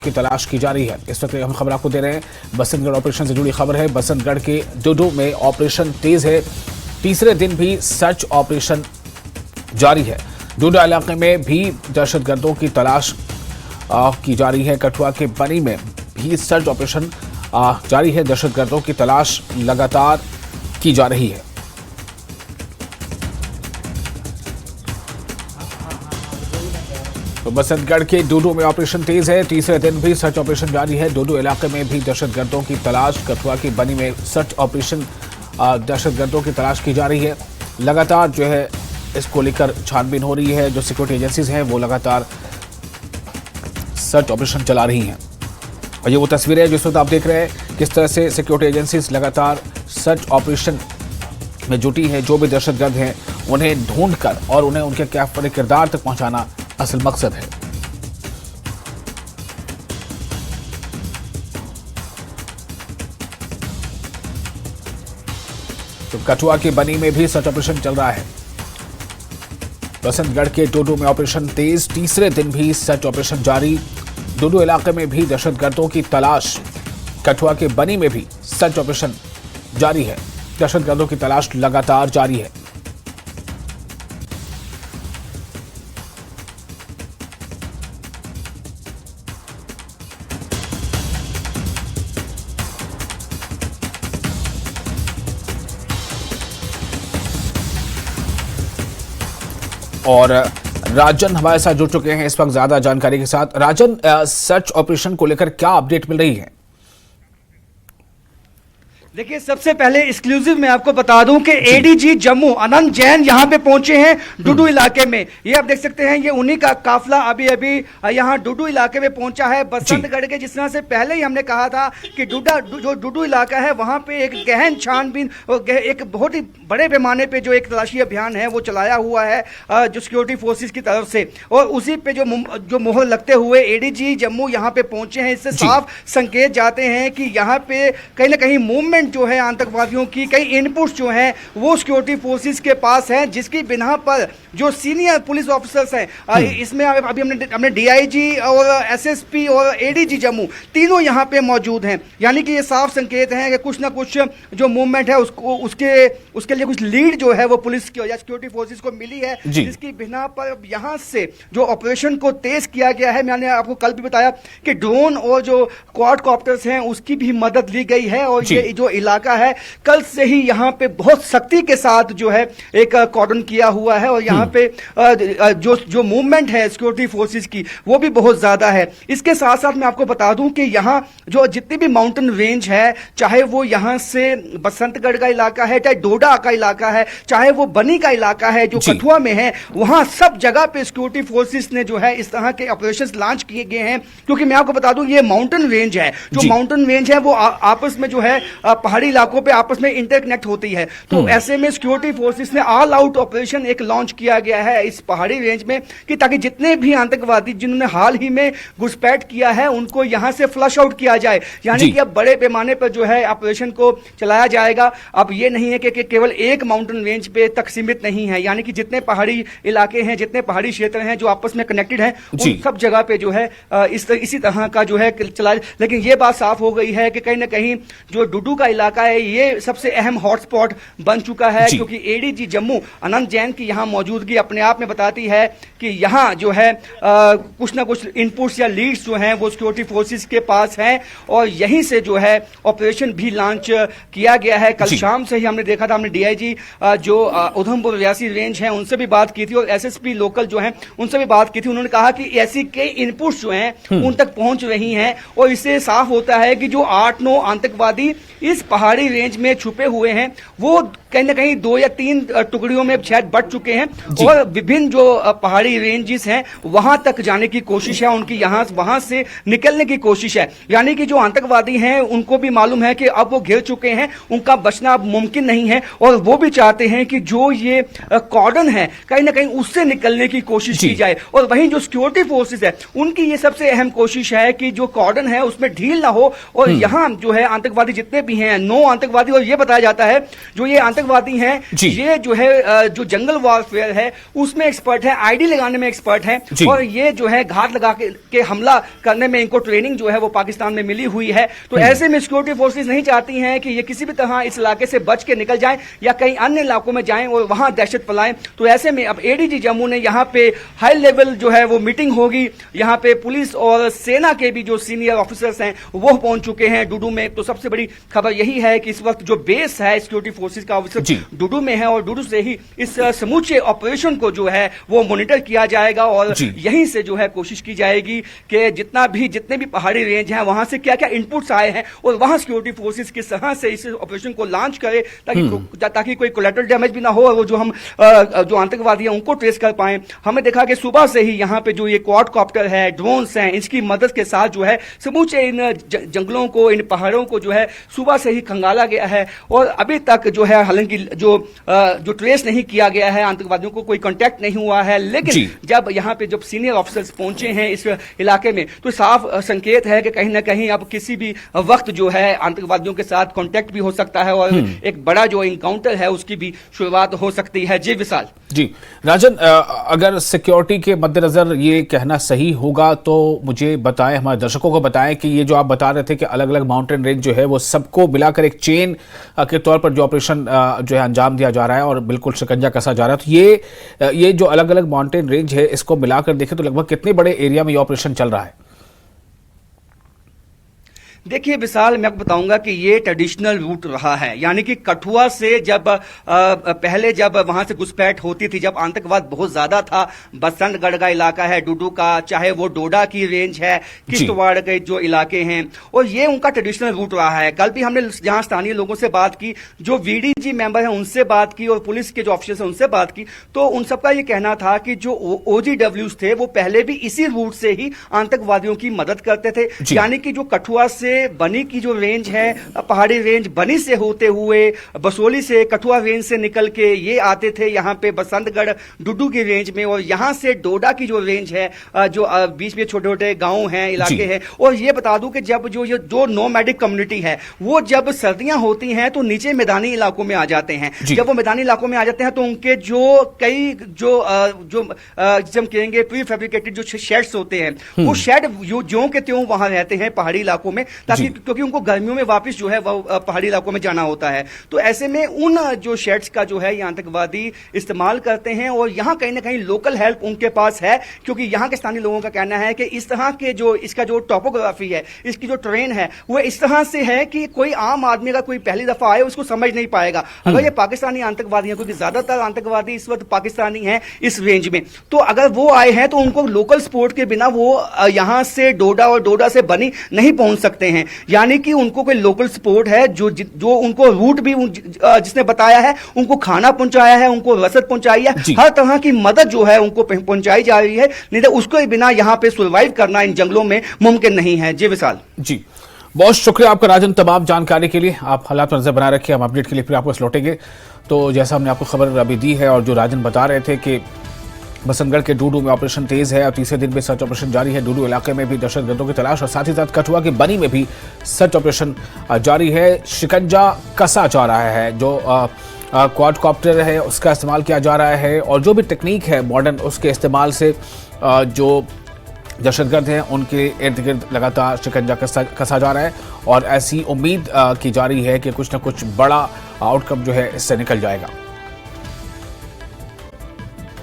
की तलाश की जा रही है। इस वक्त हम खबर आपको दे रहे हैं, बसंतगढ़ ऑपरेशन से जुड़ी खबर है। बसंतगढ़ के डोडो में ऑपरेशन तेज है। तीसरे दिन भी सर्च ऑपरेशन जारी है। डोडो इलाके में भी दहशतगर्दों की तलाश की जा रही है। कठुआ के बनी में भी सर्च ऑपरेशन जारी है। दहशतगर्दों की तलाश लगातार की जा रही है। तो बसंतगढ़ के डोडो में ऑपरेशन तेज है। तीसरे दिन भी सर्च ऑपरेशन जारी है। डोडो इलाके में भी दहशतगर्दों की तलाश। कठुआ की बनी में सर्च ऑपरेशन दहशतगर्दों की तलाश की जा रही है। लगातार जो है इसको लेकर छानबीन हो रही है। जो सिक्योरिटी एजेंसीज हैं वो लगातार सर्च ऑपरेशन चला रही हैं। और ये वो तस्वीरें हैं जिस वक्त आप देख रहे हैं किस तरह से सिक्योरिटी एजेंसीज लगातार सर्च ऑपरेशन में जुटी है। जो भी दहशतगर्द हैं उन्हें ढूंढकर और उन्हें उनके कैफर किरदार तक पहुंचाना असल मकसद है। तो कठुआ की बनी में भी सर्च ऑपरेशन चल रहा है। बसंतगढ़ के डोडो में ऑपरेशन तेज। तीसरे दिन भी सर्च ऑपरेशन जारी। डोडो इलाके में भी दहशतगर्दों की तलाश। कठुआ के बनी में भी सर्च ऑपरेशन जारी है। दहशतगर्दों की तलाश लगातार जारी है। और राजन हमारे साथ जुड़ चुके हैं इस वक्त ज्यादा जानकारी के साथ। राजन, सर्च ऑपरेशन को लेकर क्या अपडेट मिल रही है? देखिए, सबसे पहले एक्सक्लूसिव मैं आपको बता दूं कि एडीजी जम्मू अनंत जैन यहां पे पहुंचे हैं डुडू इलाके में। ये आप देख सकते हैं, ये उन्हीं का काफिला अभी अभी यहां डुडू इलाके में पहुंचा है। बसंतगढ़ के जिस तरह से पहले ही हमने कहा था कि जो डुडू इलाका है वहां पे एक गहन छानबीन और एक बहुत ही बड़े पैमाने पे जो एक तलाशी अभियान है वो चलाया हुआ है जो सिक्योरिटी फोर्सेज की तरफ से, और उसी पे जो मोहर लगते हुए एडीजी जम्मू यहाँ पे पहुंचे हैं। इससे साफ संकेत जाते हैं कि यहाँ पे कहीं ना कहीं मूवमेंट जो है आतंकवादियों की, कई इनपुट्स जो हैं वो सिक्योरिटी फोर्सेस के पास हैं, जिसकी बिना पर जो सीनियर पुलिस ऑफिसर्स हैं इसमें अभी हमने डीआईजी और एसएसपी और एडीजी जम्मू तीनों यहाँ पे मौजूद हैं। यानी कि ये साफ संकेत हैं कि कुछ ना कुछ जो मूवमेंट है उसके लिए कुछ लीड जो है वो पुलिस या सिक्योरिटी फोर्सेस को मिली है, जिसकी बिना पर यहाँ से जो ऑपरेशन को तेज किया गया है। मैंने आपको कल भी बताया कि ड्रोन और जो क्वाड कॉप्टर्स हैं उसकी भी मदद ली गई है। और ये जो इलाका है कल से ही यहाँ पे बहुत सख्ती के साथ जो है एक कॉर्डन किया हुआ है, और यहाँ पे जो मूवमेंट है सिक्योरिटी फोर्सेस की वो भी बहुत ज्यादा है। इसके साथ साथ मैं आपको बता दूं कि यहाँ जो जितनी भी माउंटेन रेंज है, चाहे वो यहाँ से बसंतगढ़ का इलाका है, चाहे डोडा का इलाका है, चाहे वो बनी का इलाका है जो कठुआ में है, वहां सब जगह पे सिक्योरिटी फोर्सेस ने जो है इस तरह के ऑपरेशंस लॉन्च किए गए हैं। क्योंकि मैं आपको बता दूं ये माउंटेन रेंज है, जो माउंटेन रेंज है वो आपस में जो है पहाड़ी इलाकों पे आपस में इंटरकनेक्ट होती है। तो ऐसे में सिक्योरिटी फोर्सेस ने ऑल आउट ऑपरेशन एक लॉन्च किया गया है इस पहाड़ी रेंज में, कि ताकि जितने भी आतंकवादी जिन्होंने हाल ही में घुसपैठ किया है उनको यहां से फ्लश आउट किया जाए। यानी कि अब बड़े पैमाने पर जो है ऑपरेशन को चलाया जाएगा। अब ये नहीं है कि केवल एक माउंटेन रेंज पे तक सीमित नहीं है, यानी कि जितने पहाड़ी इलाके हैं, जितने पहाड़ी क्षेत्र हैं जो आपस में कनेक्टेड हैं, उन सब जगह पे जो है इसी तरह का जो है चला। लेकिन ये बात साफ हो गई है कि कहीं ना कहीं जो डुडू का इलाका है ये सबसे अहम हॉटस्पॉट बन चुका है, क्योंकि एडीजी जम्मू अनंत जैन की यहाँ मौजूदगी अपने आप में बताती है कि यहाँ जो है कुछ ना कुछ इनपुट्स या लीड्स जो हैं वो सिक्योरिटी फोर्सेस के पास हैं, और यहीं से जो है ऑपरेशन भी लॉन्च किया गया है। कल शाम से ही हमने देखा था, हमने डीआईजी जो उधमपुर रियासी रेंज है उनसे भी बात की थी, और एसएसपी लोकल जो है उनसे भी बात की थी। उन्होंने कहा कि ऐसी कई इनपुट्स जो हैं उन तक पहुंच रही हैं, और इससे साफ होता है कि जो 8-9 आतंकवादी इस पहाड़ी रेंज में छुपे हुए हैं वो कहीं ना कहीं 2 या 3 टुकड़ियों में शायद बढ़ चुके हैं, और विभिन्न जो पहाड़ी रेंजेस हैं वहां तक जाने की कोशिश है उनकी, वहां से निकलने की कोशिश है। यानी कि जो आतंकवादी हैं उनको भी मालूम है कि अब वो घिर चुके हैं, उनका बचना अब मुमकिन नहीं है, और वो भी चाहते हैं कि जो ये कॉर्डन है कहीं ना कहीं उससे निकलने की कोशिश की जाए। और वहीं जो सिक्योरिटी फोर्सेस है उनकी ये सबसे अहम कोशिश है कि जो कॉर्डन है उसमें ढील ना हो, और यहाँ जो है आतंकवादी जितने भी हैं 9 आतंकवादी, और ये बताया जाता है जो ये आतंकवादी हैं, ये जो है जो जंगल वॉरफेयर है उसमें एक्सपर्ट है, आईडी लगाने में एक्सपर्ट है, और ये जो है घात लगा के हमला करने में इनको ट्रेनिंग जो है वो पाकिस्तान में मिली हुई है। तो ऐसे में सिक्योरिटी फोर्सेस नहीं चाहती हैं कि ये किसी भी तरह इस इलाके से बच के निकल जाएं या कई अन्य इलाकों में जाएं और वहां दहशत फैलाएं। तो ऐसे में अब एडीजी जम्मू ने यहाँ पे हाई लेवल जो है वो मीटिंग होगी, यहाँ पे पुलिस और सेना के भी जो सीनियर ऑफिसर्स हैं वो पहुंच चुके हैं डुडू में। तो सबसे बड़ी खबर यही है कि इस वक्त जो बेस है सिक्योरिटी फोर्सेस का ऑफिसर डुडू में है और डुडू से ही इस समूचे ऑपरेशन को जो है वो मॉनिटर किया जाएगा और यहीं से जो है कोशिश की जाएगी कि जितने भी पहाड़ी रेंज हैं वहां से क्या क्या इनपुट्स आए हैं और वहां सिक्योरिटी फोर्सेस किस तरह से इस ऑपरेशन को लॉन्च करे ताकि कोई कोलैटरल डैमेज भी ना हो और वो जो आतंकवादी हैं उनको ट्रेस कर पाए। हमें देखा कि सुबह से ही यहाँ पे जो ये क्वाडकॉप्टर है, ड्रोन्स हैं, इसकी मदद के साथ जो है समूचे इन जंगलों को, इन पहाड़ों को जो है सुबह से ही खंगाला गया है और अभी तक जो है हालांकि जो ट्रेस नहीं किया गया है, आतंकवादियों को कोई कांटेक्ट नहीं हुआ है। लेकिन जब यहाँ पे जब सीनियर ऑफिसर्स पहुंचे हैं इस इलाके में तो साफ संकेत है कि कहीं ना कहीं अब किसी भी वक्त जो है आतंकवादियों के साथ कांटेक्ट भी हो सकता है और एक बड़ा जो इनकाउंटर है उसकी भी शुरुआत हो सकती है। जी विशाल। जी राजन, अगर सिक्योरिटी के मद्देनजर ये कहना सही होगा तो मुझे बताएं, हमारे दर्शकों को बताएं कि ये जो आप बता रहे थे कि अलग अलग माउंटेन रेंज जो है वो सबको मिलाकर एक चेन के तौर पर जो ऑपरेशन जो है अंजाम दिया जा रहा है और बिल्कुल शिकंजा कसा जा रहा है, तो ये जो अलग अलग माउंटेन रेंज है इसको मिलाकर देखें तो लगभग कितने बड़े एरिया में ये ऑपरेशन चल रहा है? देखिए विशाल, मैं आपको बताऊंगा कि ये ट्रेडिशनल रूट रहा है, यानी कि कठुआ से जब पहले जब वहां से घुसपैठ होती थी, जब आतंकवाद बहुत ज्यादा था, बसंतगढ़ का इलाका है डुडू का, चाहे वो डोडा की रेंज है, किश्तवाड़ के जो इलाके हैं, और ये उनका ट्रेडिशनल रूट रहा है। कल भी हमने जहां स्थानीय लोगों से बात की, जो वीडीजी मेंबर है उनसे बात की और पुलिस के जो ऑफिसर्स हैं उनसे बात की, तो उन सबका ये कहना था कि जो ओजीडब्ल्यूज थे वो पहले भी इसी रूट से ही आतंकवादियों की मदद करते थे। यानी कि जो कठुआ से बनी की जो रेंज है, पहाड़ी रेंज बनी से होते हुए बसोली से, कठुआ रेंज से निकल के ये आते थे यहाँ पे बसंतगढ़ डुडू की रेंज में, और यहाँ से डोडा की जो रेंज है, जो बीच में छोटे छोटे गांव हैं, इलाके हैं। और ये बता दूं कि जब जो नोमैडिक कम्युनिटी है वो जब सर्दियां होती हैं तो नीचे मैदानी इलाकों में आ जाते हैं। जब वो मैदानी इलाकों में आ जाते हैं तो उनके जो कई जो हम कहेंगे प्री फैब्रिकेटेड जो शेड्स होते हैं, वो शेड ज्यों के त्यों वहां रहते हैं पहाड़ी इलाकों में, ताकि क्योंकि उनको गर्मियों में वापस जो है वो पहाड़ी इलाकों में जाना होता है। तो ऐसे में उन जो शेड्स का जो है ये आतंकवादी इस्तेमाल करते हैं और यहाँ कहीं ना कहीं लोकल हेल्प उनके पास है, क्योंकि यहाँ के स्थानीय लोगों का कहना है कि इस तरह के जो इसका जो टोपोग्राफी है, इसकी जो ट्रेन है वो इस तरह से है कि कोई आम आदमी अगर कोई पहली दफा आए उसको समझ नहीं पाएगा। अगर ये पाकिस्तानी आतंकवादी हैं, क्योंकि ज्यादातर आतंकवादी इस वक्त पाकिस्तानी हैं इस रेंज में, तो अगर वो आए हैं तो उनको लोकल सपोर्ट के बिना वो यहाँ से डोडा और डोडा से बनी नहीं पहुंच सकते हैं। यानी कि उनको कोई लोकल सपोर्ट है, जो उनको रूट भी जिसने बताया है, उनको खाना पहुंचाया है, उनको रसद पहुंचाई है, हर तरह की मदद जो है उनको पहुंचाई जा रही है, नहीं तो उसके बिना यहां पे सर्वाइव करना इन जंगलों में मुमकिन नहीं है। जी विशाल। जी बहुत शुक्रिया आपका राजन, तमाम जानकारी के लिए। आप हालात पर नजर बनाए रखिए, हम अपडेट के लिए फिर आपको लौटेंगे। तो जैसा हमने आपको खबर अभी दी है और जो राजन बता रहे थे कि बसंतगढ़ के डुडू में ऑपरेशन तेज है और तीसरे दिन भी सर्च ऑपरेशन जारी है। डुडू इलाके में भी दहशतगर्दों की तलाश और साथ ही साथ कठुआ के बनी में भी सर्च ऑपरेशन जारी है। शिकंजा कसा जा रहा है, जो क्वाडकॉप्टर है उसका इस्तेमाल किया जा रहा है और जो भी टेक्निक है मॉडर्न उसके इस्तेमाल से जो दहशतगर्द हैं उनके इर्द गिर्द लगातार शिकंजा कसा जा रहा है और ऐसी उम्मीद की जा रही है कि कुछ ना कुछ बड़ा आउटकम जो है इससे निकल जाएगा।